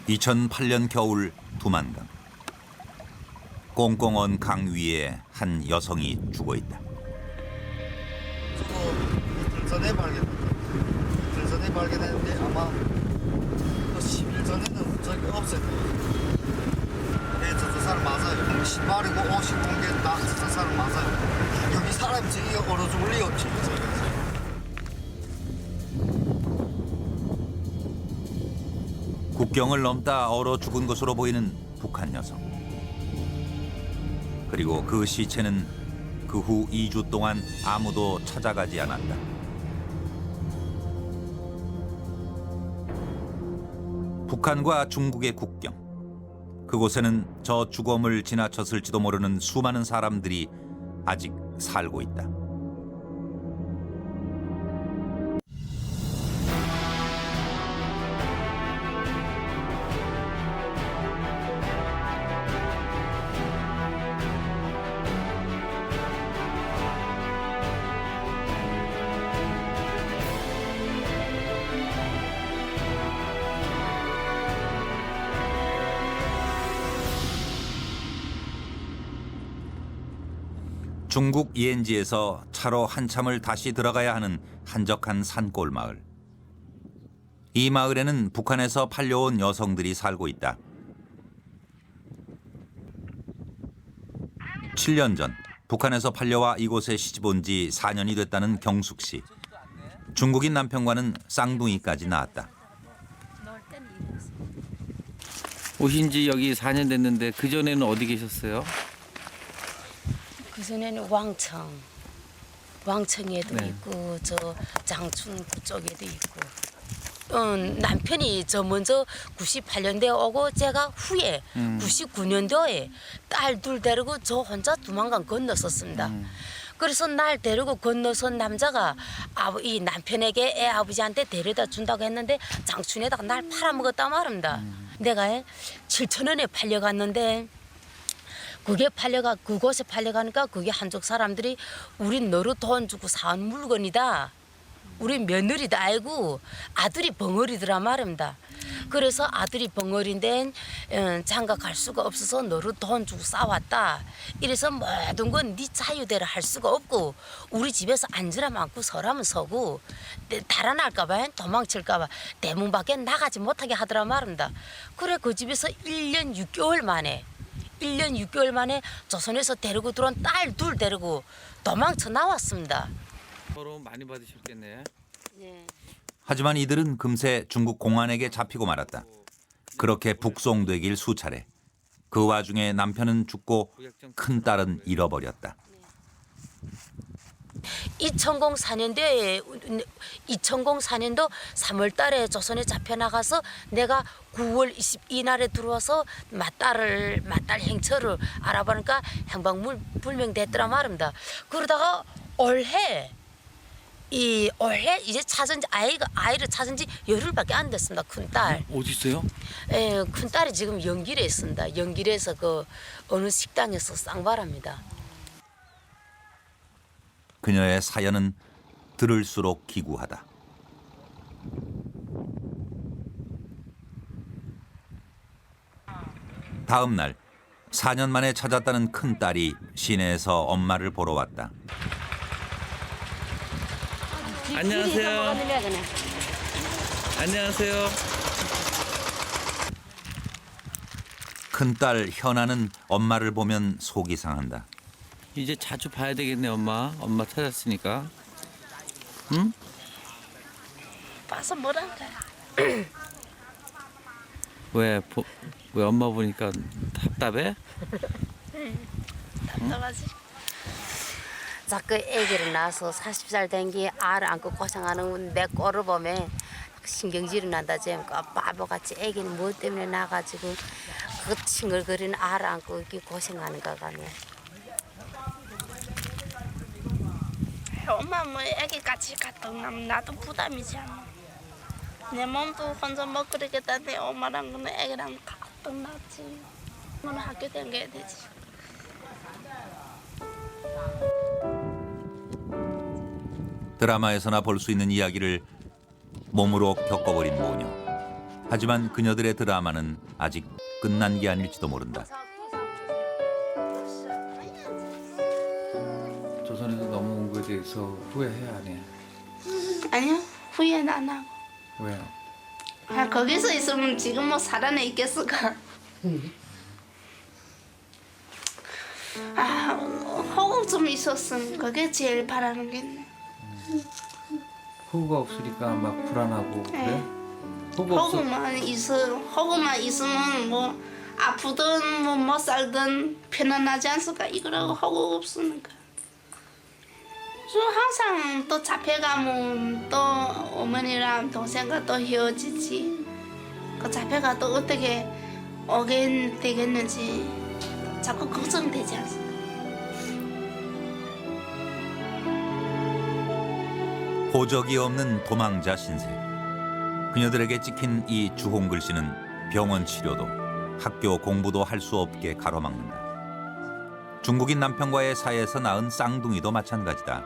2008년 겨울 두만강. 꽁꽁 언 강 위에 한 여성이 죽어 있다. 저도 이틀 전에 발견했는데 아마 10일 전에는 저기 없었고. 네, 저 사람 맞아요. 신발이고 옷이 공개다 저 사람 맞아요. 여기 사람이 저기 얼어 죽을 리 없지. 국경을 넘다 얼어 죽은 것으로 보이는 북한 여성. 그리고 그 시체는 그 후 2주 동안 아무도 찾아가지 않았다. 북한과 중국의 국경. 그곳에는 저 주검을 지나쳤을지도 모르는 수많은 사람들이 아직 살고 있다. 중국 이엔지에서 차로 한참을 다시 들어가야 하는 한적한 산골 마을. 이 마을에는 북한에서 팔려온 여성들이 살고 있다. 7년 전 북한에서 팔려와 이곳에 시집 온 지 4년이 됐다는 경숙 씨. 중국인 남편과는 쌍둥이까지 낳았다. 오신 지 여기 4년 됐는데 그전에는 어디 계셨어요? 그전에는 왕청에도 네. 있고 저 장충 그쪽에도 있고. 남편이 저 먼저 98년도에 오고 제가 후에 99년도에 딸 둘 데리고 저 혼자 두만강 건넜었습니다. 그래서 날 데리고 건너서 남자가 이 남편에게 애 아버지한테 데려다 준다고 했는데 장춘에다가 날 팔아먹었단 말입니다. 내가 7,000원에 팔려갔는데 그곳에 팔려가니까 그게 한족 사람들이 우린 너로 돈 주고 사온 물건이다. 우리 며느리다 알고 아들이 벙어리더라 말입니다. 그래서 아들이 벙어리인데 장가 갈 수가 없어서 너로 돈 주고 싸왔다. 이래서 모든 건 네 자유대로 할 수가 없고 우리 집에서 앉으라면 앉고 서라면 서고 달아날까 봐 도망칠까 봐 대문 밖에 나가지 못하게 하더라 말입니다. 그래 그 집에서 1년 6개월 만에 조선에서 데리고 들어온 딸 둘 데리고 도망쳐 나왔습니다. 결혼 많이 받으셨겠네. 네. 하지만 이들은 금세 중국 공안에게 잡히고 말았다. 그렇게 북송되길 수차례. 그 와중에 남편은 죽고 큰딸은 잃어버렸다. 2004년도 3월 달에 조선에 잡혀나가서 내가 9월 22날에 들어와서 맞딸 행처를 알아보니까 행방불명됐더라 말입니다. 그러다가 올해 이제 아이를 찾은 지 열흘밖에 안 됐습니다. 큰딸. 어디 있어요? 예, 큰딸이 지금 연길에 있습니다. 연길에서 그 어느 식당에서 쌍발합니다. 그녀의 사연은 들을수록 기구하다. 다음 날 4년 만에 찾았다는 큰딸이 시내에서 엄마를 보러 왔다. 안녕하세요. 안녕하세요. 큰딸 현아는 엄마를 보면 속이 상한다. 이제 자주 봐야 되겠네 엄마. 엄마 찾았으니까. 응? 봐서 뭐랄까. 왜 엄마 보니까 답답해? 답답하지. 자꾸 아기를 낳아서 40살 된 게 알을 안고 고생하는 내 꼴을 보면 신경질이 난다. 지금 바보같이 아기는 뭐 때문에 나가지고 그 칭얼거리는 알을 안고 이렇게 고생하는가 가네. 엄마 뭐 애기 같이 갔다 오면 나도 부담이지 않아. 내 몸도 혼자 못 그러겠다는데 엄마랑 그는 애기랑 갔다 놨지. 오늘 학교 다녀야 되지. 드라마에서나 볼 수 있는 이야기를 몸으로 겪어버린 모녀. 하지만 그녀들의 드라마는 아직 끝난 게 아닐지도 모른다. 조선에서 넘어온 거에 대해서 후회해 안 해? 아니요, 후회는 안 하고. 왜요? 아, 거기서 있으면 지금 뭐 살아내 있겠을까? 아, 호흡 좀 있었으면 그게 제일 바라는 게 있네. 호구가 없으니까 막 불안하고 그래? 네. 호구 없어. 호흡만 있으면 뭐 아프든 뭐 못 살든 편안하지 않을까? 이거라고 호흡 없으니까. 저 항상 또 잡혀가면 또 어머니랑 동생과 또 헤어지지. 그 잡혀가 또 어떻게 오게 되겠는지 자꾸 걱정되지 않습니까? 호적이 없는 도망자 신세. 그녀들에게 찍힌 이 주홍 글씨는 병원 치료도 학교 공부도 할 수 없게 가로막는다. 중국인 남편과의 사이에서 낳은 쌍둥이도 마찬가지다.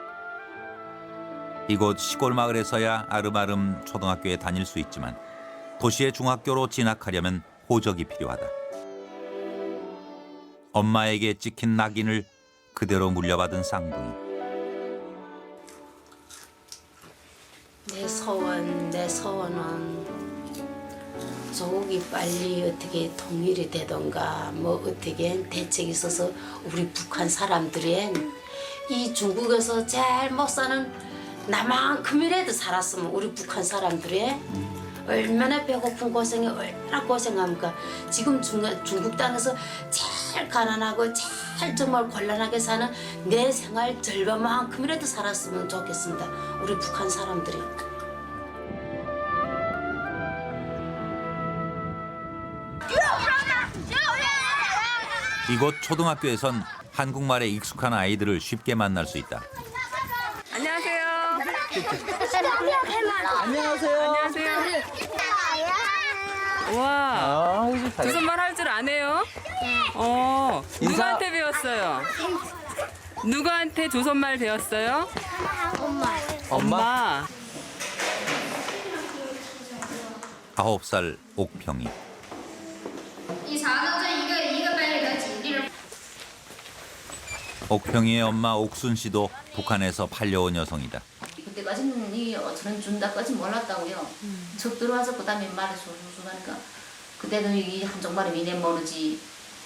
이곳 시골 마을에서야 아름아름 초등학교에 다닐 수 있지만 도시의 중학교로 진학하려면 호적이 필요하다. 엄마에게 찍힌 낙인을 그대로 물려받은 쌍둥이. 내 소원은 조국이 빨리 어떻게 통일이 되던가 뭐 어떻게 대책이 있어서 우리 북한 사람들은 이 중국에서 제일 못 사는 나만큼이라도 살았으면 우리 북한 사람들이 얼마나 배고픈 고생이 얼마나 고생합니까. 지금 중국 땅에서 제일 가난하고 제일 정말 곤란하게 사는 내 생활 절반만큼이라도 살았으면 좋겠습니다. 우리 북한 사람들이. 이곳 초등학교에선 한국말에 익숙한 아이들을 쉽게 만날 수 있다. 안녕하세요. 안녕하세요. 와, 조선말 할 줄 아네요? 누구한테 배웠어요? 누구한테 조선말 배웠어요? 엄마. 9살 옥평이. 옥평이의 엄마 옥순 씨도 북한에서 팔려온 여성이다. 그때까지는 저는 준다까지 몰랐다고요. 척 들어와서 그다음에 말을 술술 하니까 그때도 이 한쪽말을 이내 모르지.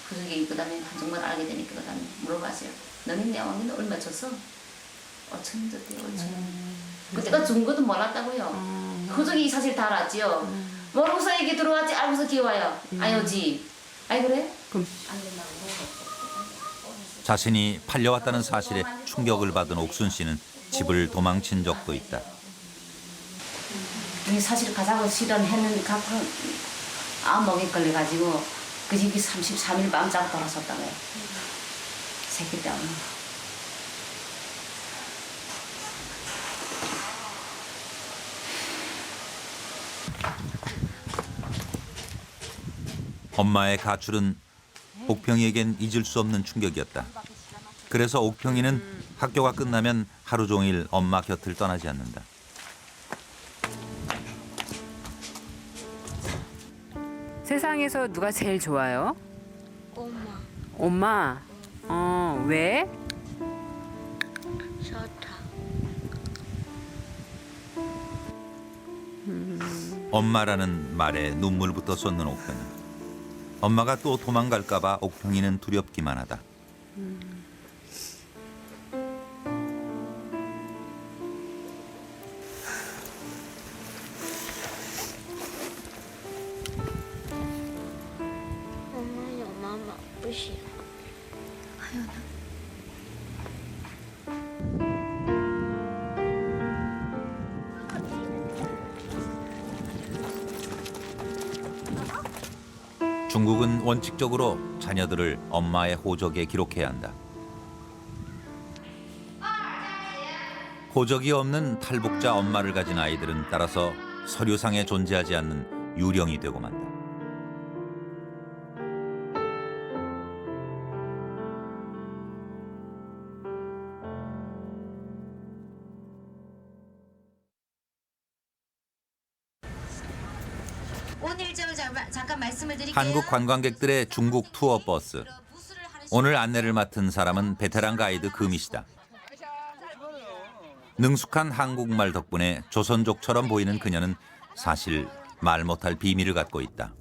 그게 그다음에 한쪽말 알게 되니까 그다음에 물어봤어요. 너는 내 왕기는 얼마 줬어? 5천 줬대요. 5천. 그때가 준 것도 몰랐다고요. 그쪽이 사실 다 알았지요. 모르고서 얘기 들어왔지 알고서 기와요. 아니지. 아이 그래? 자신이 팔려왔다는 사실에 충격을 받은 옥순 씨는 집을 도망친 적도 있다. 사실 가자고 실현했는데 가끔 암목에 걸려가지고 그 집이 33일 밤 자고 돌아섰다고요. 새끼 때문에. 엄마의 가출은 옥평이에겐 잊을 수 없는 충격이었다. 그래서 옥평이는 학교가 끝나면 하루 종일 엄마 곁을 떠나지 않는다. 세상에서 누가 제일 좋아요? 엄마, 엄마. 왜? 좋다. 엄마라는 말에 눈물부터 쏟는 옥평이. 엄마가 또 도망갈까 봐 옥평이는 두렵기만 하다. 엄마有妈妈不行。 중국은 원칙적으로 자녀들을 엄마의 호적에 기록해야 한다. 호적이 없는 탈북자 엄마를 가진 아이들은 따라서 서류상에 존재하지 않는 유령이 되고 만다. 좋은 일정을 잠깐 말씀을 드릴게요. 한국 관광객들의 중국 투어 버스. 오늘 안내를 맡은 사람은 베테랑 가이드 금희 씨다. 능숙한 한국말 덕분에 조선족처럼 보이는 그녀는 사실 말 못할 비밀을 갖고 있다.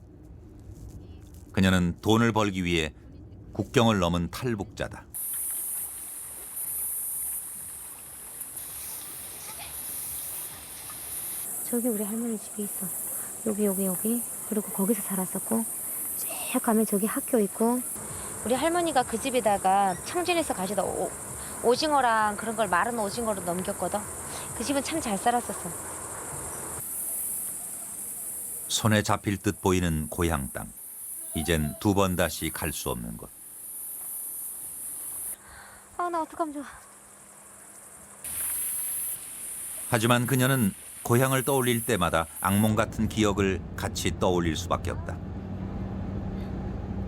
그녀는 돈을 벌기 위해 국경을 넘은 탈북자다. 저기 우리 할머니 집이 있어. 여기. 그리고 거기서 살았었고 쭉 가면 저기 학교 있고. 우리 할머니가 그 집에다가 청진에서 가시다 오징어랑 그런 걸 마른 오징어로 넘겼거든. 그 집은 참 잘 살았었어. 손에 잡힐 듯 보이는 고향 땅. 이젠 두 번 다시 갈 수 없는 곳. 나 어떡하면 좋아. 하지만 그녀는 고향을 떠올릴 때마다 악몽 같은 기억을 같이 떠올릴 수밖에 없다.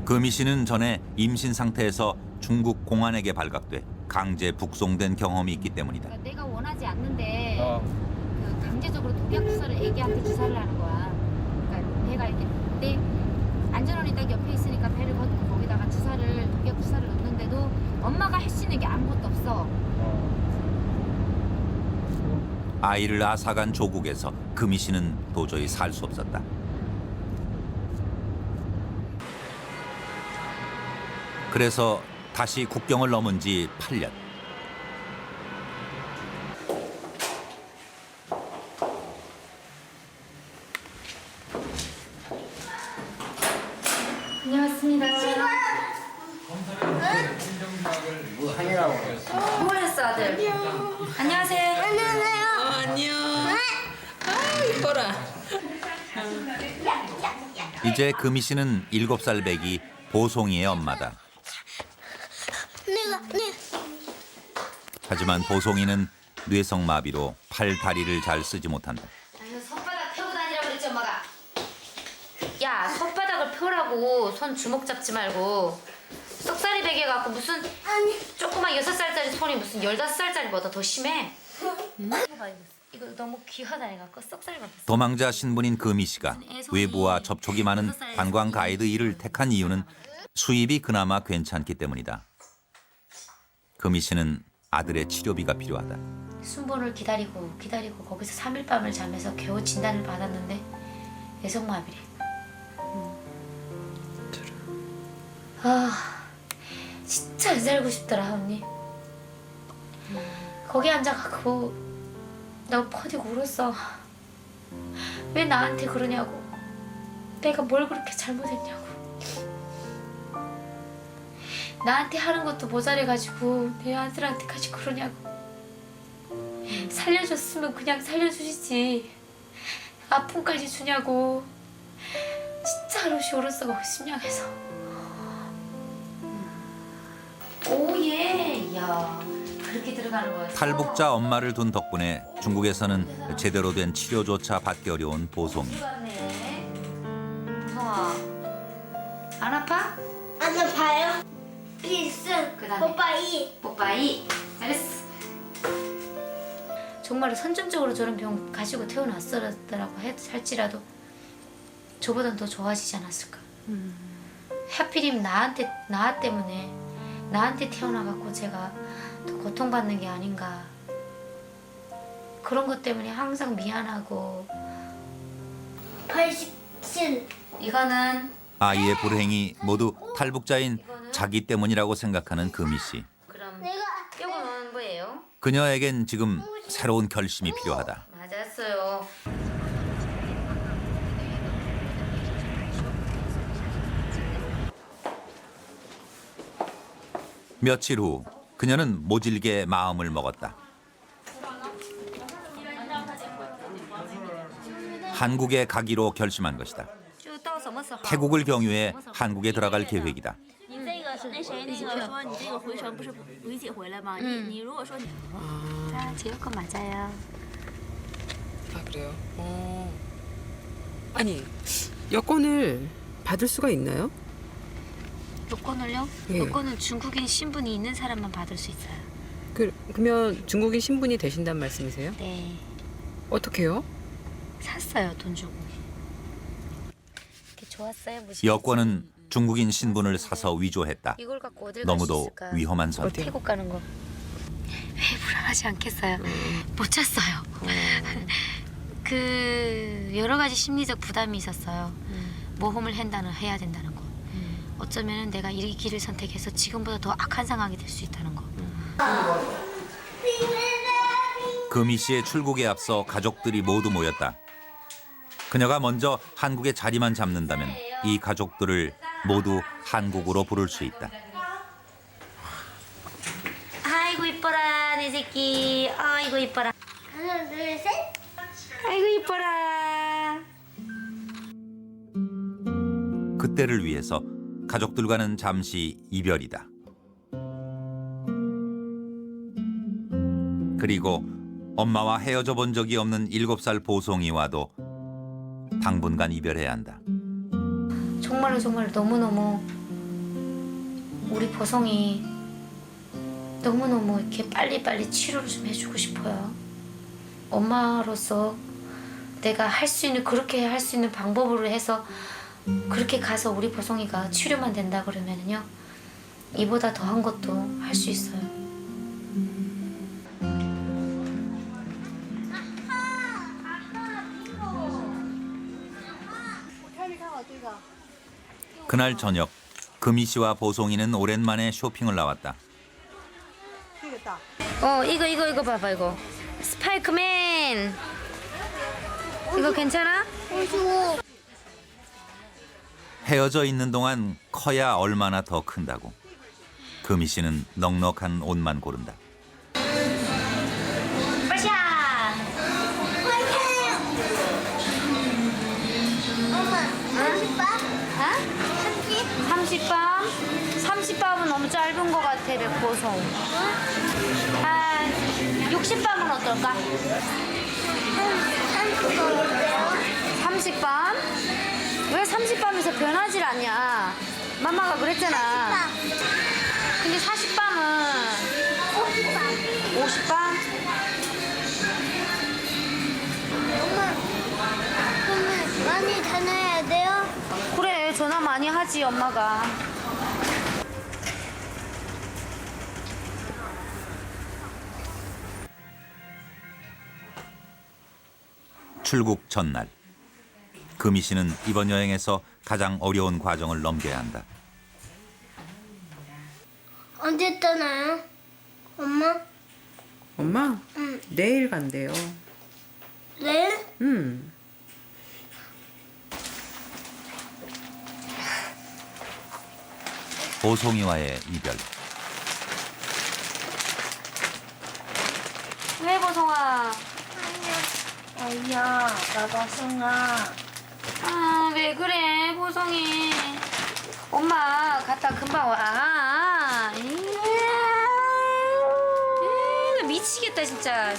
금희 씨는 전에 임신 상태에서 중국 공안에게 발각돼 강제 북송된 경험이 있기 때문이다. 그러니까 내가 원하지 않는데 그 강제적으로 독약 주사를 애기한테 주사를 하는 거야. 그러니까 배가 이렇게 내 안전원이 딱 옆에 있으니까 배를 걷고 거기다가 독약 주사를 넣는데도 엄마가 할 수 있는 게 아무것도 없어. 아이를 앗아간 조국에서 금희 씨는 도저히 살 수 없었다. 그래서 다시 국경을 넘은 지 8년. 안녕하십니다. 뭘 했어 아들? 안녕하세요. 이제 금희 씨는 7살 배기 보송이의 엄마다. 하지만 보송이는 뇌성마비로 팔, 다리를 잘 쓰지 못한다. 아유, 손바닥 펴고 다니라 그랬지 엄마가. 야 손바닥을 펴라고. 손 주먹 잡지 말고. 쏙살이 베개 갖고 무슨 조그만 6살짜리 손이 무슨 15살짜리보다 더 심해. 이거 너무 귀하다 해갖고 쏙살이 갖고. 도망자 신분인 금희 씨가 외부와 접촉이 많은 관광 가이드 일을 택한 이유는 수입이 그나마 괜찮기 때문이다. 금희 씨는 아들의 치료비가 필요하다. 순번을 기다리고 거기서 3일 밤을 자면서 겨우 진단을 받았는데 뇌성마비래. 아 진짜 안 살고 싶더라 언니. 거기 앉아갖고 나 퍼디고 울었어. 왜 나한테 그러냐고. 내가 뭘 그렇게 잘못했냐고. 나한테 하는 것도 모자래가지고 내 아들한테까지 그러냐고. 살려줬으면 그냥 살려주시지. 아픔까지 주냐고. 진짜 한없이 울었어 심령에서. 오예. 야 그렇게 들어가는 거였어. 탈북자 엄마를 둔 덕분에 중국에서는 제대로 된 치료조차 받기 어려운 보송이. 보송아 안 아파? 안 아파요? 필승. 그다음에 뽀빠이. 뽀빠이. 잘했어. 정말 선천적으로 저런 병 가지고 태어났더라고 할지라도 저보단 더 좋아지지 않았을까. 하필이면 나 때문에 나한테 태어나갖고 제가 더 고통받는 게 아닌가. 그런 것 때문에 항상 미안하고. 87. 이거는 아이의 불행이 모두 탈북자인 자기 때문이라고 생각하는 금희 씨. 그럼 이거는 뭐예요? 그녀에겐 지금 새로운 결심이 필요하다. 맞았어요. 며칠 후 그녀는 모질게 마음을 먹었다. 한국에 가기로 결심한 것이다. 태국을 경유해 한국에 들어갈 계획이다. 제 여권 맞아요. 아 그래요? 아니 여권을 받을 수가 있나요? 여권을요? 예. 여권은 중국인 신분이 있는 사람만 받을 수 있어요. 그러면 중국인 신분이 되신단 말씀이세요? 네. 어떻게요? 샀어요, 돈 주고. 좋았어요. 무시했지. 여권은 중국인 신분을 사서 위조했다. 이걸 갖고 어딜 갈수 너무도 있을까? 위험한 선택. 태국 가는 거. 왜 불안하지 않겠어요? 못 잤어요. 그 여러 가지 심리적 부담이 있었어요. 모험을 해야 된다는 거. 어쩌면 내가 이 길을 선택해서 지금보다 더 악한 상황이 될 수 있다는 거. 금희 씨의 출국에 앞서 가족들이 모두 모였다. 그녀가 먼저 한국에 자리만 잡는다면 이 가족들을 모두 한국으로 부를 수 있다. 아이고 이뻐라 내 새끼. 아이고 이뻐라. 하나, 둘, 셋. 아이고 이뻐라. 그때를 위해서 가족들과는 잠시 이별이다. 그리고 엄마와 헤어져 본 적이 없는 7살 보송이와도 당분간 이별해야 한다. 정말로 너무너무 우리 보성이 너무너무 이렇게 빨리빨리 치료를 좀 해주고 싶어요. 엄마로서 내가 그렇게 할 수 있는 방법으로 해서 그렇게 가서 우리 보성이가 치료만 된다 그러면은요, 이보다 더한 것도 할 수 있어요. 그날 저녁 금희 씨와 보송이는 오랜만에 쇼핑을 나왔다. 이거 봐봐 이거. 스파이크맨. 이거 괜찮아? 헤어져 있는 동안 커야 얼마나 더 큰다고. 금희 씨는 넉넉한 옷만 고른다. 빠샤. 엄마, 30밤? 30밤은 너무 짧은 것 같아, 백보성. 한 60밤은 어떨까? 30밤? 왜 30밤에서 변하질 않냐? 마마가 그랬잖아. 근데 40밤은 50밤? 엄마, 그러면 많이 다녀야 돼요? 그래, 전화 많이 하지, 엄마가. 출국 전날. 금희 씨는 이번 여행에서 가장 어려운 과정을 넘겨야 한다. 언제 떠나요? 엄마? 엄마? 응. 내일 간대요. 내일? 보송이와의 이별. 왜, 보성아? 아니야, 나가성아. 아, 왜 그래, 보성이. 엄마 갔다 금방 와. 나 미치겠다, 진짜.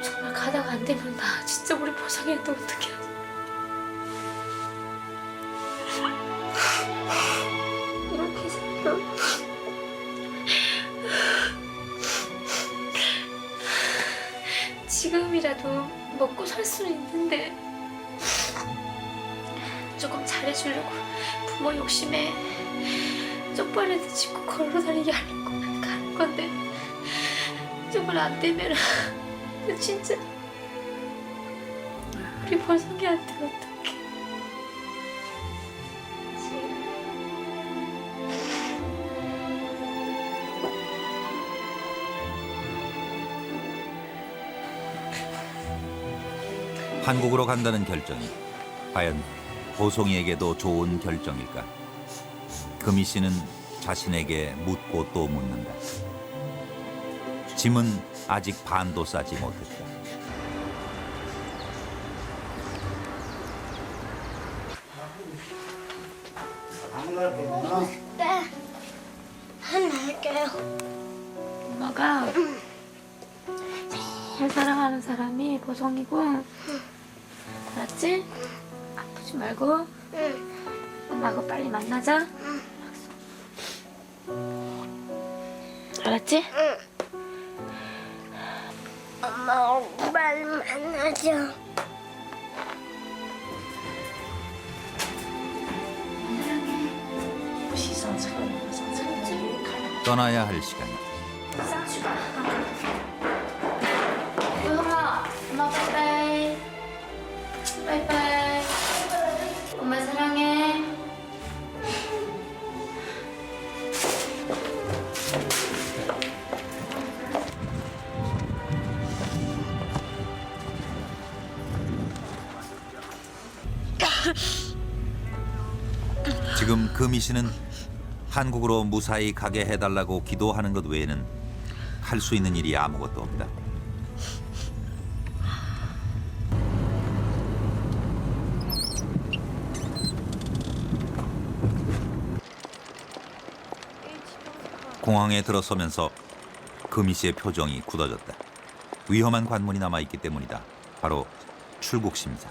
정말 가다가 안 되면 나 진짜 우리 보성이한테 어떡해. 이렇게 해서 지금이라도 먹고 살 수는 있는데 조금 잘해주려고 부모 욕심에 쪽발에도 짚고 걸어다니게 하려고 가는 건데 정말 안 되면 진짜 우리 보성이한테 어떡해. 한국으로 간다는 결정이 과연 보송이에게도 좋은 결정일까? 금희 씨는 자신에게 묻고 또 묻는다. 짐은 아직 반도 싸지 못했다. 네. 하나 할게요. 엄마가 제일 사랑하는 사람이 보성이고 알았지? 아프지 말고. 엄마하고 빨리 만나자. 알았지? 엄마하고 빨리 만나자. 떠나야 할 시간. 엄마, 엄마 빠이빠이. 빠이빠이. 엄마 사랑해. 지금 금희 씨는 한국으로 무사히 가게 해달라고 기도하는 것 외에는 할 수 있는 일이 아무것도 없다. 공항에 들어서면서 금희 씨의 표정이 굳어졌다. 위험한 관문이 남아있기 때문이다. 바로 출국 심사.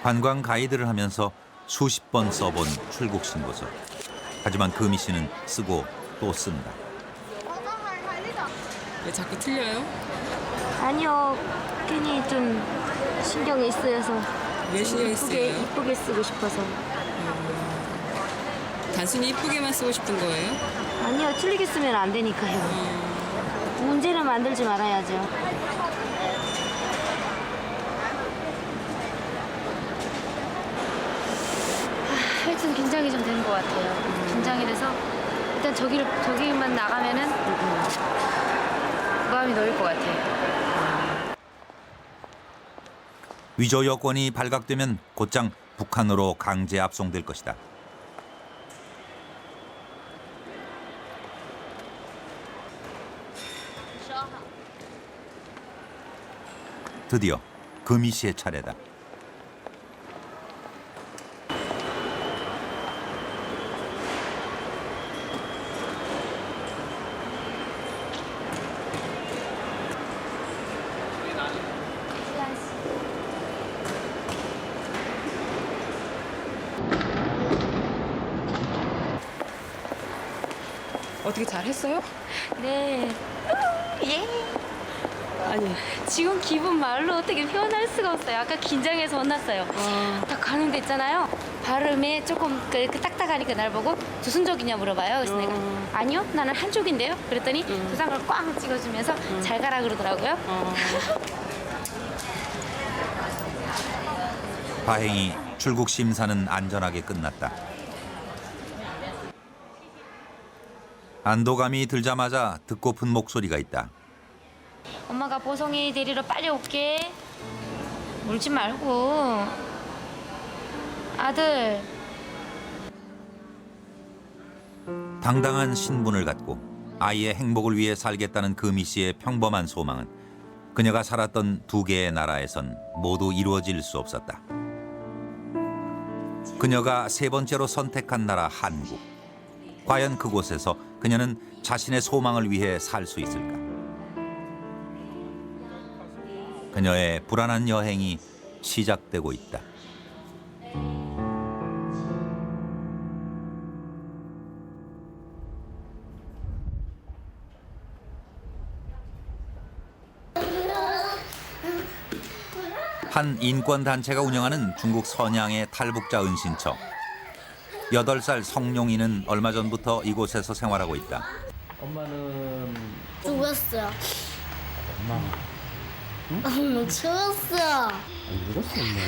관광 가이드를 하면서 수십 번 써본 출국 신고서. 하지만 금희 씨는 쓰고 또 쓴다. 왜 자꾸 틀려요? 아니요. 괜히 좀 신경이 쓰여서. 왜 신경이 쓰여요? 이쁘게 쓰고 싶어서. 단순히 이쁘게만 쓰고 싶은 거예요? 아니요. 틀리게 쓰면 안 되니까요. 문제를 만들지 말아야죠. 하여튼 긴장이 좀 된 것 같아요. 긴장이 돼서 일단 저기만 나가면은 마음이 놓일 것 같아요. 위조 여권이 발각되면 곧장 북한으로 강제 압송될 것이다. 드디어 금희 씨의 차례다. 어떻게 잘했어요? 네. 예. 아니, 지금 기분 말로 어떻게 표현할 수가 없어요. 아까 긴장해서 혼났어요. 딱 가는 데 있잖아요. 발음이 조금 그 딱딱하니까 날 보고 무슨 쪽이냐 물어봐요. 그래서 내가 아니요, 나는 한쪽인데요. 그랬더니 두상을 꽝 찍어주면서 잘 가라 그러더라고요. 다행히 출국 심사는 안전하게 끝났다. 안도감이 들자마자 듣고픈 목소리가 있다. 엄마가 보성이 데리러 빨리 올게. 울지 말고. 아들. 당당한 신분을 갖고 아이의 행복을 위해 살겠다는 금희 씨의 평범한 소망은 그녀가 살았던 두 개의 나라에선 모두 이루어질 수 없었다. 그녀가 세 번째로 선택한 나라 한국. 과연 그곳에서 그녀는 자신의 소망을 위해 살 수 있을까? 그녀의 불안한 여행이 시작되고 있다. 한 인권단체가 운영하는 중국 선양의 탈북자 은신처. 8살 성룡이는 얼마 전부터 이곳에서 생활하고 있다. 엄마는 죽었어. 엄마 죽었어. 울었어 엄마.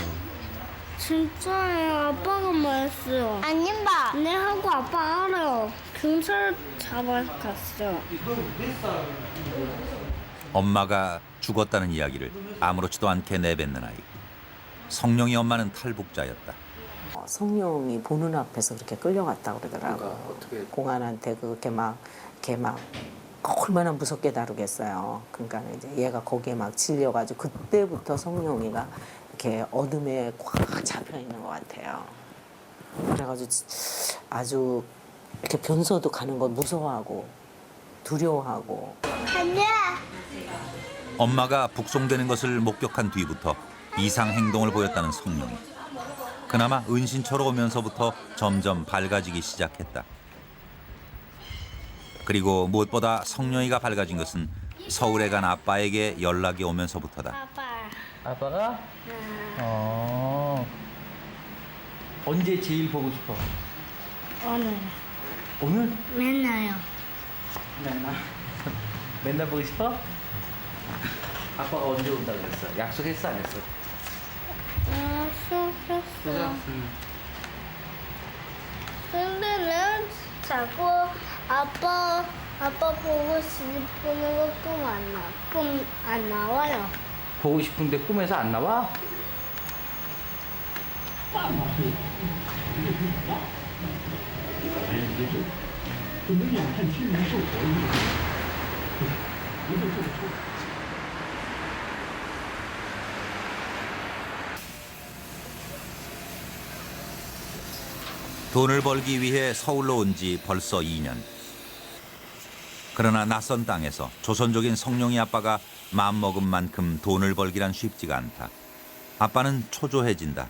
진짜예요. 아빠가 말했어요. 아닌가? 내하고 아빠 알아요. 경찰 잡아갔어. 엄마가 죽었다는 이야기를 아무렇지도 않게 내뱉는 아이. 성룡이 엄마는 탈북자였다. 성룡이 보는 앞에서 그렇게 끌려갔다고 그러더라고. 공안한테 그렇게 걔 얼마나 무섭게 다루겠어요. 그러니까 이제 얘가 거기에 막 질려가지고 그때부터 성룡이가 이렇게 어둠에 꽉 잡혀 있는 것 같아요. 그래가지고 아주 이렇게 변소도 가는 걸 무서워하고 두려워하고. 엄마가 북송되는 것을 목격한 뒤부터 이상 행동을 보였다는 성룡이. 그나마 은신처로 오면서부터 점점 밝아지기 시작했다. 그리고 무엇보다 성룡이가 밝아진 것은 서울에 간 아빠에게 연락이 오면서부터다. 아빠가? 언제 제일 보고 싶어? 오늘 오늘? 맨날요. 맨날. 맨날 보고 싶어? 아빠가 언제 온다고 그랬어? 약속했어 안 했어? 수고했어. 근데는 자꾸 아빠 보고 싶은 거 꿈 안 나와요. 보고 싶은데 꿈에서 안 나와? 돈을 벌기 위해 서울로 온 지 벌써 2년. 그러나 낯선 땅에서 조선족인 성룡이 아빠가 마음먹은 만큼 돈을 벌기란 쉽지가 않다. 아빠는 초조해진다.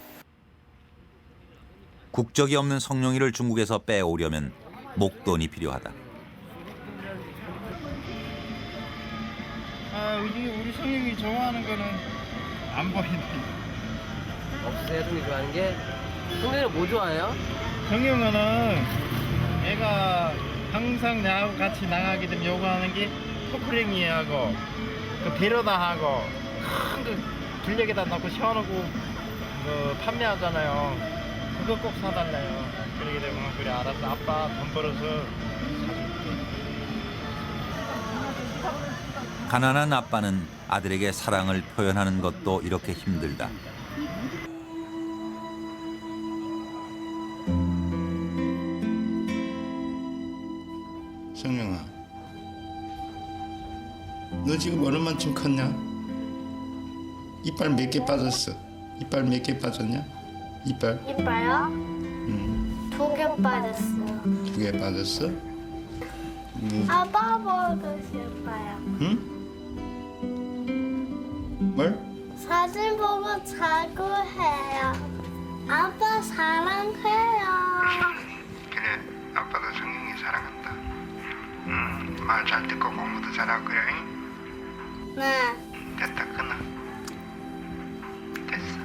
국적이 없는 성룡이를 중국에서 빼오려면 목돈이 필요하다. 우리 성형이 좋아하는 거는 안 보이네. 없으세요? 성룡이 좋아하는 게? 성룡이는 뭐 좋아해요? 성형은 애가 항상 나하고 같이 나가게 되면 요구하는 게 토크랭이하고 그 베로다 하고 큰 거 들녘에다 넣고 시원하고 그 판매하잖아요. 그거 꼭 사달래요. 그러게 되면 그래 알았어 아빠 돈 벌어서 사줄게. 가난한 아빠는 아들에게 사랑을 표현하는 것도 이렇게 힘들다. 성룡아, 너 지금 얼마만큼 컸냐? 이빨 몇 개 빠졌어? 이빨 몇 개 빠졌냐? 이빨? 이빨요? 2개 빠졌어요. 2개 빠졌어? 아빠 보고 싶어요. 응? 뭘? 사진 보고 자고 해요. 아빠 사랑해요. 그래, 아빠도 성룡이 사랑한다. 말 잘 듣고 공부도 잘하고 그래. 네. 됐다, 끊어. 됐어.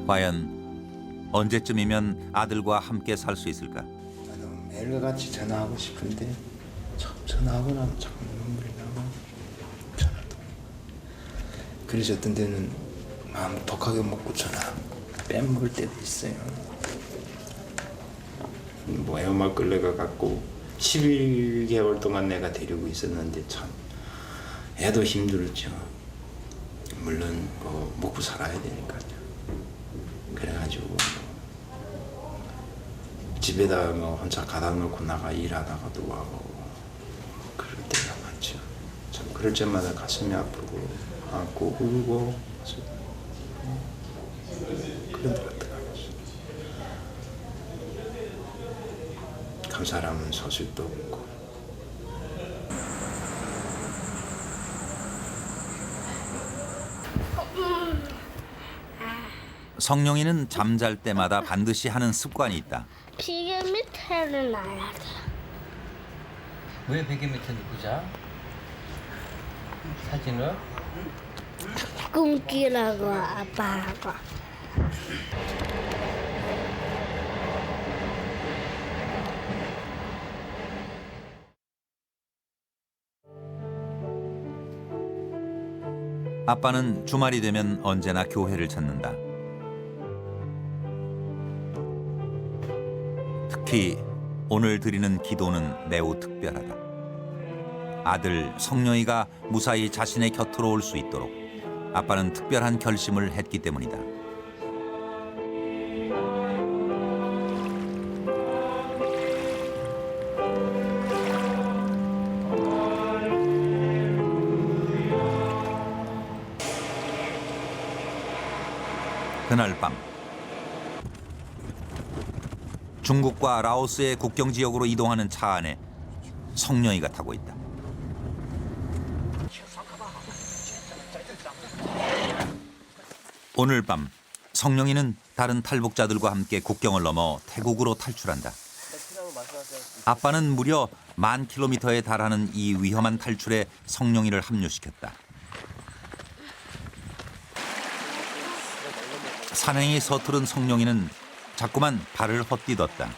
과연 언제쯤이면 아들과 함께 살 수 있을까? 나도 매일같이 전화하고 싶은데 참 전화하고 나면 자꾸 눈물이 나고 전화도. 그래서 어떤 데는 마음 독하게 먹고 전화 빼먹을 때도 있어요. 뭐 애엄마 끌려가 갖고 11개월 동안 내가 데리고 있었는데 참 애도 힘들었죠. 물론 뭐 먹고 살아야 되니까요. 그래가지고 집에다 뭐 혼자 가다 놓고 나가 일하다가도 와고 그럴 때가 많죠. 참 그럴 때마다 가슴이 아프고 안고 울고 그런 데 같더라고요. 그 사람은 소식도 없고. 성룡이는 잠잘 때마다 반드시 하는 습관이 있다. 비계 밑에를 놔야 돼. 왜 베개 밑에 놓고 자? 사진을? 꿈꾸라고 아빠하고. 아빠는 주말이 되면 언제나 교회를 찾는다. 특히 오늘 드리는 기도는 매우 특별하다. 아들 성룡이가 무사히 자신의 곁으로 올 수 있도록 아빠는 특별한 결심을 했기 때문이다. 그날 밤 중국과 라오스의 국경 지역으로 이동하는 차 안에 성령이가 타고 있다. 오늘 밤 성령이는 다른 탈북자들과 함께 국경을 넘어 태국으로 탈출한다. 아빠는 무려 10,000km에 달하는 이 위험한 탈출에 성령이를 합류시켰다. 산행이 서투른 성령이는 자꾸만 발을 헛디뎠다.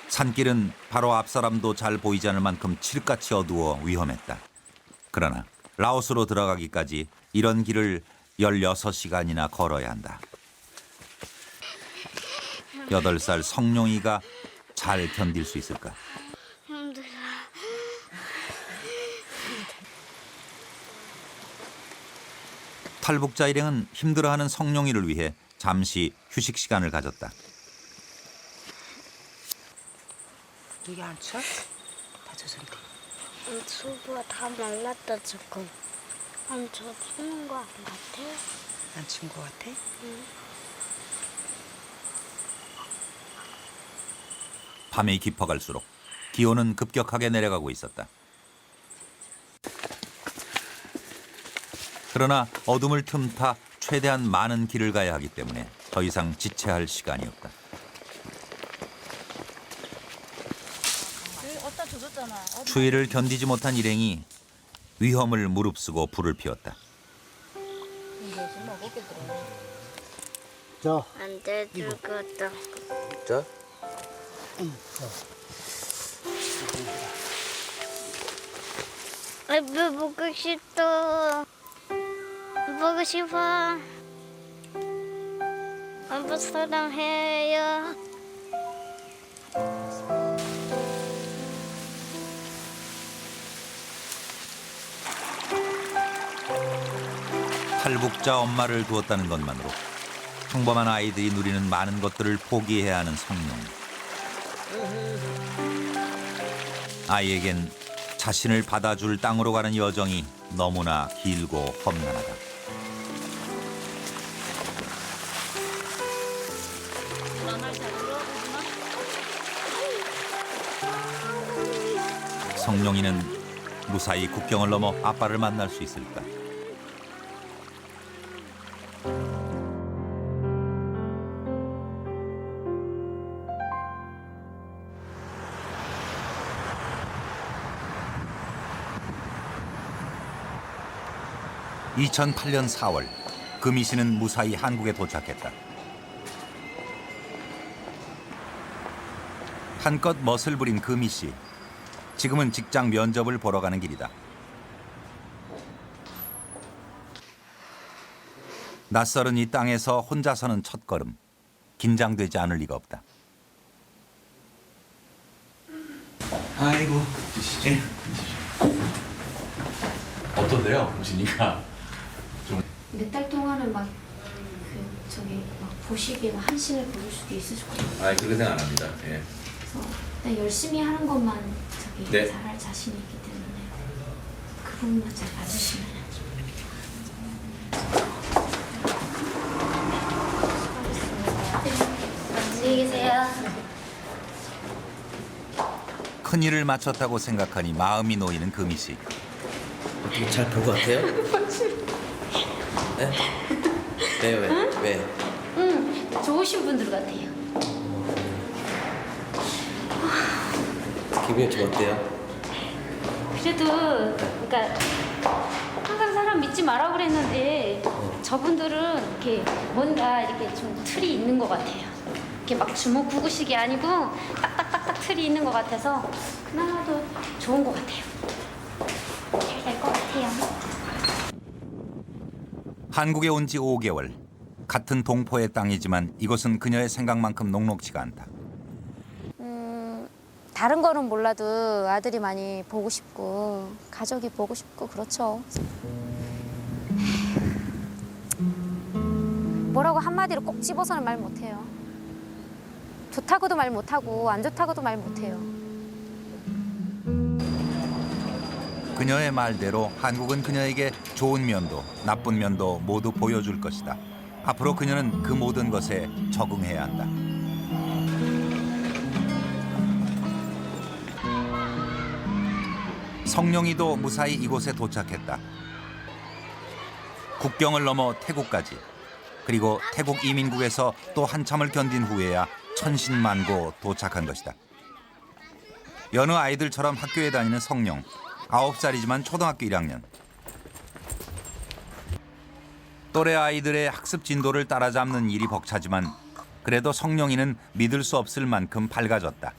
산길은 바로 앞 사람도 잘 보이지 않을 만큼 칠흑같이 어두워 위험했다. 그러나 라오스로 들어가기까지 이런 길을 16시간이나 걸어야 한다. 8살 성룡이가 잘 견딜 수 있을까? 힘들어. 탈북자 일행은 힘들어하는 성룡이를 위해 잠시 휴식 시간을 가졌다. 이게 안 쳐? 다 젖었는데. 수부가 다 말랐다 조금. 저 죽는 거 안 같아? 안 친 것 같아? 밤이 깊어갈수록 기온은 급격하게 내려가고 있었다. 그러나 어둠을 틈타 최대한 많은 길을 가야 하기 때문에 더 이상 지체할 시간이 없다. 추위를 견디지 못한 일행이 위험을 무릅쓰고 불을 피웠다. 안 돼, 죽었다. 자. 아빠 보고 싶다. 보고 싶어. 아빠 사랑해요. 탈북자 엄마를 두었다는 것만으로 평범한 아이들이 누리는 많은 것들을 포기해야 하는 성령. 아이에겐 자신을 받아줄 땅으로 가는 여정이 너무나 길고 험난하다. 성룡이는 무사히 국경을 넘어 아빠를 만날 수 있을까? (2008년 4월) 금희 씨는 무사히 한국에 도착했다. 한껏 멋을 부린 금희 씨. 지금은 직장 면접을 보러 가는 길이다. 낯설은 이 땅에서 혼자 서는 첫걸음. 긴장되지 않을 리가 없다. 아이고, 예. 어떤데요, 오시니까? 몇 달 동안은 막 보시기에 막 한신을 보일 수도 있을 것 같아요. 아, 그렇게 생각 안 합니다. 예. 그래서 일단 열심히 하는 것만 네. 잘할 자신이 있기 때문에 그 부분만 잘 봐주시면. 안녕히 계세요. 큰일을 마쳤다고 생각하니 마음이 놓이는 금희 씨. 어떻게 잘 본 것 같아요? 네? 왜? 좋으신 분들 같아요. 기분이 좀 어때요? 그래도 그러니까 항상 사람 믿지 마라 그랬는데 저분들은 이렇게 뭔가 이렇게 좀 틀이 있는 것 같아요. 이렇게 막 주먹 부구식이 아니고 딱딱딱딱 틀이 있는 것 같아서 그나마도 좋은 것 같아요. 잘 될 것 같아요. 한국에 온 지 5개월. 같은 동포의 땅이지만 이곳은 그녀의 생각만큼 녹록지가 않다. 다른 거는 몰라도 아들이 많이 보고 싶고 가족이 보고 싶고 그렇죠. 뭐라고 한마디로 꼭 집어서는 말 못해요. 좋다고도 말 못하고 안 좋다고도 말 못해요. 그녀의 말대로 한국은 그녀에게 좋은 면도 나쁜 면도 모두 보여줄 것이다. 앞으로 그녀는 그 모든 것에 적응해야 한다. 성룡이도 무사히 이곳에 도착했다. 국경을 넘어 태국까지, 그리고 태국 이민국에서 또 한참을 견딘 후에야 천신만고 도착한 것이다. 여느 아이들처럼 학교에 다니는 성룡, 9살이지만 초등학교 1학년. 또래 아이들의 학습 진도를 따라잡는 일이 벅차지만 그래도 성룡이는 믿을 수 없을 만큼 밝아졌다.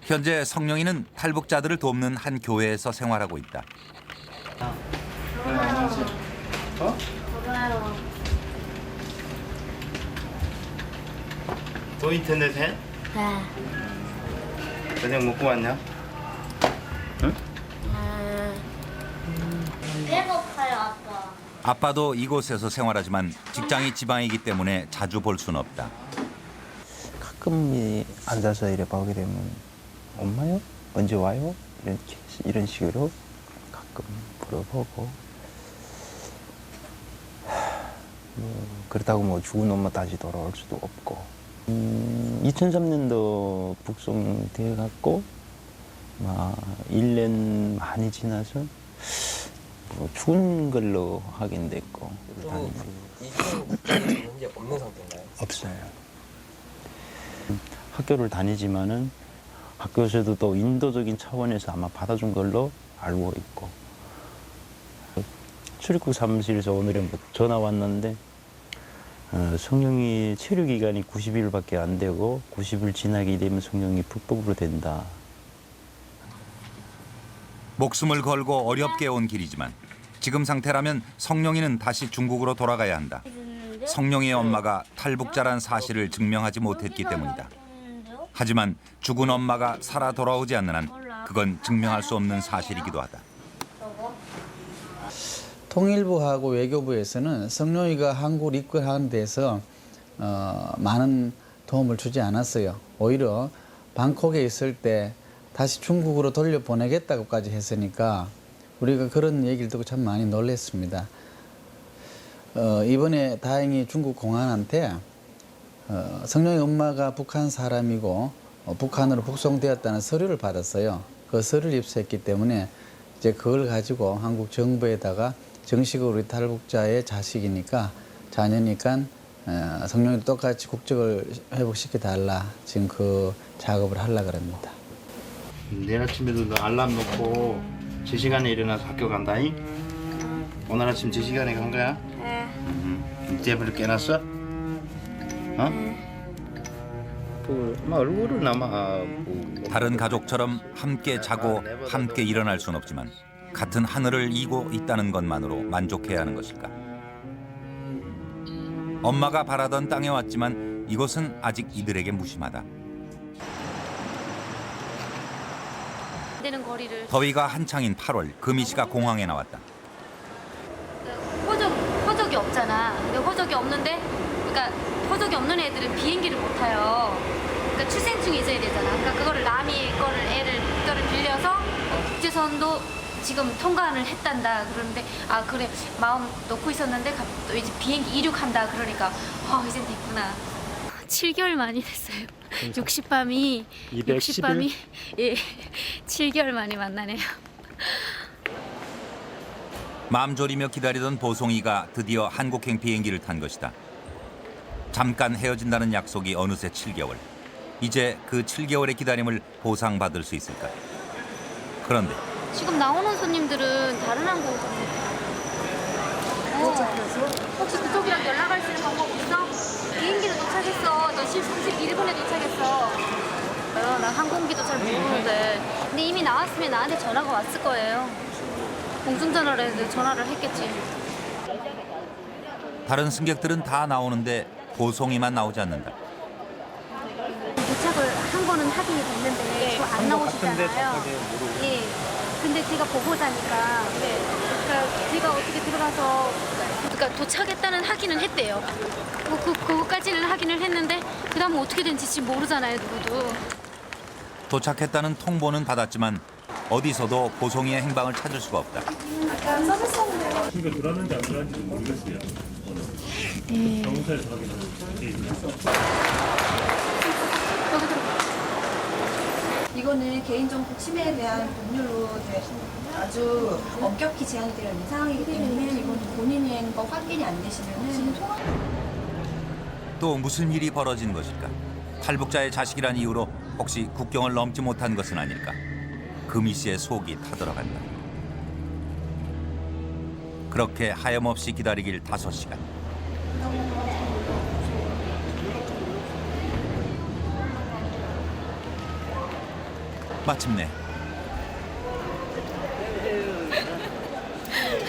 현재 성룡이는 탈북자들을 돕는 한 교회에서 생활하고 있다. 너 인터넷 해? 네. 저녁 먹고 왔냐? 배고파요, 아빠. 아빠도 이곳에서 생활하지만 직장이 지방이기 때문에 자주 볼 수는 없다. 가끔 앉아서 이래 보게 되면 엄마요? 언제 와요? 이런 식으로 가끔 물어보고 그렇다고 뭐 죽은 엄마 다시 돌아올 수도 없고 2003년도 북송돼 갖고 1년 많이 지나서 뭐 죽은 걸로 확인됐고 현재 없는 상태인가요? 없어요. 학교를 다니지만은 학교에서도 또 인도적인 차원에서 아마 받아준 걸로 알고 있고 출입국 사무실에서 오늘은 전화 왔는데 성룡이 체류 기간이 90일밖에 안 되고 90일 지나게 되면 성룡이 불법으로 된다. 목숨을 걸고 어렵게 온 길이지만 지금 상태라면 성룡이는 다시 중국으로 돌아가야 한다. 성룡이의 엄마가 탈북자란 사실을 증명하지 못했기 때문이다. 하지만 죽은 엄마가 살아 돌아오지 않는 한 그건 증명할 수 없는 사실이기도 하다. 통일부하고 외교부에서는 성룡이가 한국을 입국하는 데서 많은 도움을 주지 않았어요. 오히려 방콕에 있을 때 다시 중국으로 돌려보내겠다고까지 했으니까 우리가 그런 얘기를 듣고 참 많이 놀랐습니다. 이번에 다행히 중국 공안한테 성룡이 엄마가 북한 사람이고 북한으로 북송되었다는 서류를 받았어요. 그 서류를 입수했기 때문에 이제 그걸 가지고 한국 정부에다가 정식으로 우리 탈북자의 자식이니까 자녀니까 성룡이도 똑같이 국적을 회복시켜달라 지금 그 작업을 하려고 합니다. 내일 아침에도 너 알람 놓고 제 시간에 일어나서 학교 간다잉? 오늘 아침 제 시간에 간 거야? 네. 일제부를 깨놨어? 엄마 얼굴은 아마 다른 가족처럼 함께 자고 함께 일어날 수는 없지만 같은 하늘을 이고 있다는 것만으로 만족해야 하는 것일까? 엄마가 바라던 땅에 왔지만 이곳은 아직 이들에게 무심하다. 되는 거리를 더위가 한창인 8월 금희 씨가 공항에 나왔다. 호적이 없잖아. 근데 호적이 없는데, 그러니까 호적이 없는 애들은 비행기를 못 타요. 그러니까 출생증이 있어야 되잖아. 그러니까 그거를 남이 이거를 빌려서 국제선도 지금 통과를 했단다. 그러는데 그래 마음 놓고 있었는데 또 이제 비행기 이륙한다. 그러니까 이젠 됐구나. 7개월 만이 됐어요. 60밤이 예 7개월 만에 만나네요. 마음 졸이며 기다리던 보송이가 드디어 한국행 비행기를 탄 것이다. 잠깐 헤어진다는 약속이 어느새 7개월. 이제 그 7개월의 기다림을 보상받을 수 있을까? 그런데 지금 나오는 손님들은 다른 항공사입니다. 혹시 그쪽이랑 연락할 수 있는 방법 없어? 비행기를 도착했어. 너 31분에 도착했어. 나 항공기도 잘 모르는데. 근데 이미 나왔으면 나한테 전화가 왔을 거예요. 공중전화를 해서 전화를 했겠지. 다른 승객들은 다 나오는데 보송이만 나오지 않는다. 도착을 한 거는 확인이 됐는데 저 안 나오시잖아요. 예. 근데 제가 보호자니까. 그러니까 제가 어떻게 들어가서 그러니까 도착했다는 확인은 했대요. 그거까지는 확인을 했는데 그다음은 어떻게 된지 지금 모르잖아요, 누구도. 도착했다는 통보는 받았지만 어디서도 보송이의 행방을 찾을 수가 없다. 그러니까 들어왔는지 안 들어왔는지 모르겠어요. 경찰서 확인을 이거는 개인정보 침해에 대한 법률로 아주 엄격히 제한이 되어 있는 상황이기 때문에 이건 본인의 거 확인이 안 되시면은 또 무슨 일이 벌어진 것일까? 탈북자의 자식이란 이유로 혹시 국경을 넘지 못한 것은 아닐까? 금희 씨의 속이 타들어간다. 그렇게 하염없이 기다리길 5시간. 마침내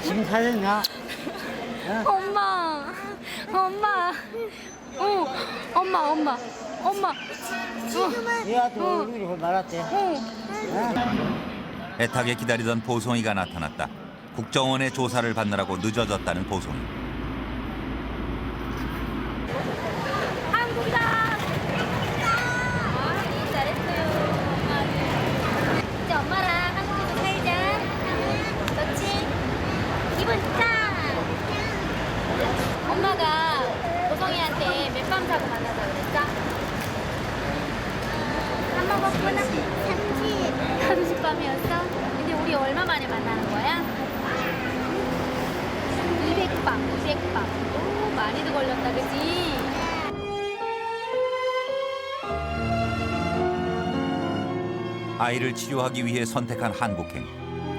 지금 사줬냐? 엄마, 엄마, 엄마. 얘도 얼굴이 말았대. 애타게 기다리던 보송이가 나타났다. 국정원의 조사를 받느라고 늦어졌다는 보송이. 한국이다. 잘했어요. 이제 엄마랑 한국에서 살자. 그렇지? 기분 좋다. 엄마가 보성이한테 몇 밤 자고 만나자 그랬어? 안 먹었구나. 30밤이었어? 근데 우리 얼마 만에 만나는 거야? 200밤. 오, 많이도 걸렸다, 그지? 아이를 치료하기 위해 선택한 한국행.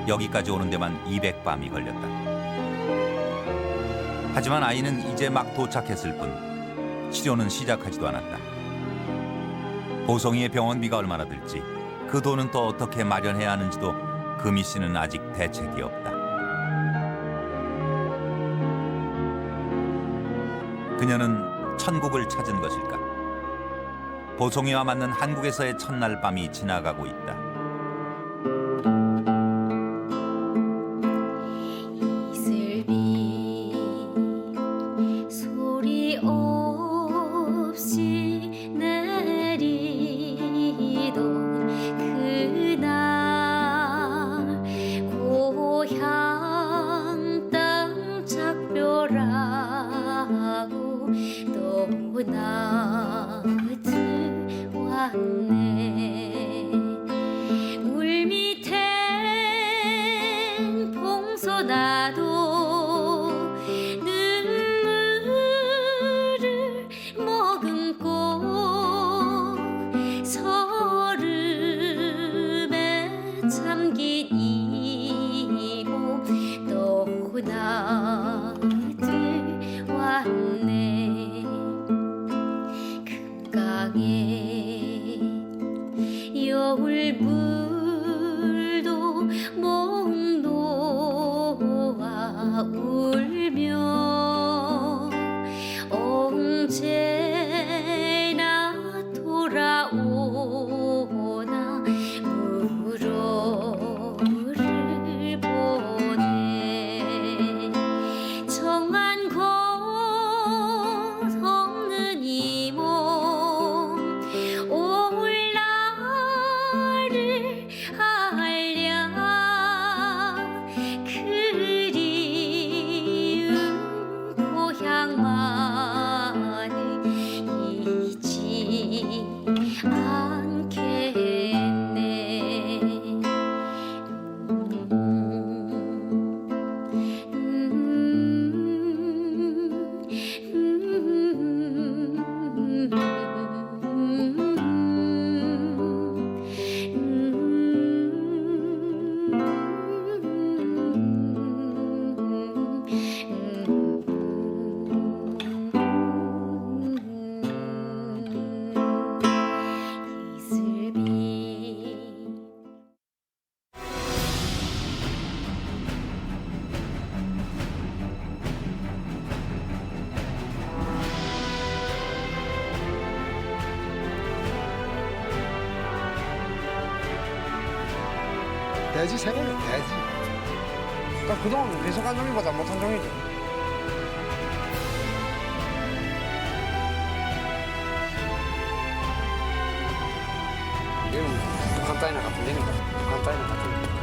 여기까지 오는 데만 200밤이 걸렸다. 하지만 아이는 이제 막 도착했을 뿐 치료는 시작하지도 않았다. 보송이의 병원비가 얼마나 들지, 그 돈은 또 어떻게 마련해야 하는지도 금희 씨는 아직 대책이 없다. 그녀는 천국을 찾은 것일까? 보송이와 맞는 한국에서의 첫날 밤이 지나가고 있다. 이슬비 소리 없이 내리던 그날 고향 땅 작별하고 떠나들어왔네. 물 밑엔 봉소나도 눈물을 머금고 서름에 잠긴 이몸 떠나들어왔네. 금강에 여울물도 목 놓아 울며 언제나 돌아오나 물어를 보내. 정한 것 없는 이 몸 올 나를 알랴. 그리운 고향만을 잊지 않겠네. 돼지 생각해, 돼지. 그러니까 그동안 배석한 종이보다 못한 종이지. 이건 북한 북한 따위나 같은 데니까 북한 따위나 같은 데.